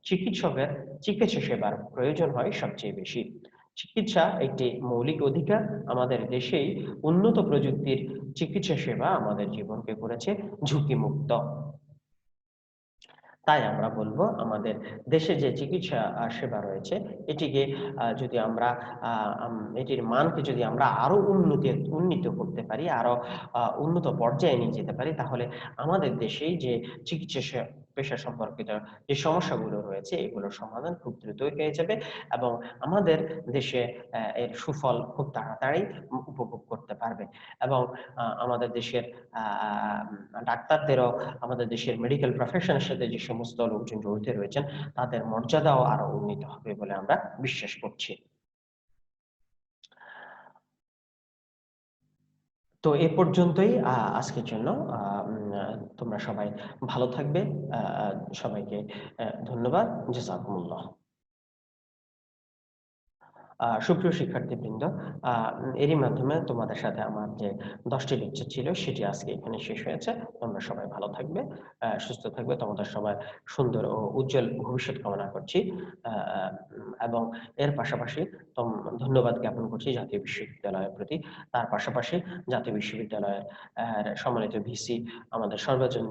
চিকিৎসকের চিকিৎসা সেবার প্রয়োজন হয় সবচেয়ে বেশি। চিকিৎসা একটি মৌলিক অধিকার। আমাদের দেশেই উন্নত প্রযুক্তির চিকিৎসা সেবা আমাদের জীবনকে করেছে ঝুঁকিমুক্ত। তাই আমরা বলবো আমাদের দেশে যে চিকিৎসা সেবা রয়েছে এটিকে যদি আমরা এটির মানকে যদি আমরা আরো উন্নীত করতে পারি, আরো উন্নত পর্যায়ে নিয়ে যেতে পারি, তাহলে আমাদের দেশেই যে চিকিৎসা পেশা সম্পর্কিত যে সমস্যাগুলো রয়েছে এগুলোর সমাধান খুব দ্রুতই হয়ে যাবে এবং আমাদের দেশে এর সুফল খুব তাড়াতাড়ি উপভোগ করতে পারবে এবং আমাদের দেশের ডাক্তারদেরও, আমাদের দেশের মেডিকেল প্রফেশনের সাথে যে সমস্ত লোকজন জড়িত রয়েছেন তাদের মর্যাদাও আরো উন্নীত হবে বলে আমরা বিশ্বাস করছি। তো এ পর্যন্তই আজকের জন্য। তোমরা সবাই ভালো থাকবে। সবাইকে ধন্যবাদ। জাযাকুমুল্লাহ। সুপ্রিয় শিক্ষার্থীবৃন্দ, এরই মাধ্যমে তোমাদের সাথে আমার যে 10টি লেকচার ছিল সেটি আজকে এখানে শেষ হয়েছে। তোমরা সবাই ভালো থাকবে, সুস্থ থাকবে। তোমাদের সবার সুন্দর ও উজ্জ্বল ভবিষ্যৎ কামনা করছি। এবং এর পাশাপাশি ধন্যবাদ জ্ঞাপন করছি জাতীয় বিশ্ববিদ্যালয়ের প্রতি। তার পাশাপাশি জাতীয় বিশ্ববিদ্যালয়ের সম্মানিত ভিসি আমাদের সর্বজন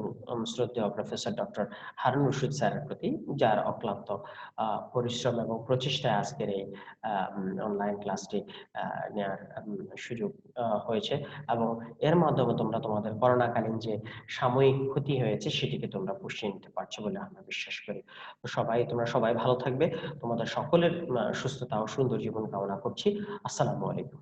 শ্রদ্ধেয় প্রফেসর ডক্টর হারুন রশিদ স্যারের প্রতি, যার অক্লান্ত পরিশ্রম এবং প্রচেষ্টায় আজকের এই অনলাইন ক্লাসটি নেওয়ার সুযোগ হয়েছে এবং এর মাধ্যমে তোমরা তোমাদের করোনাকালীন যে সাময়িক ক্ষতি হয়েছে সেটিকে তোমরা পুষিয়ে নিতে পারছো বলে আমরা বিশ্বাস করি। তো তোমরা সবাই ভালো থাকবে। তোমাদের সকলের সুস্থতা ও সুন্দর জীবন কামনা করছি। আসসালামু আলাইকুম।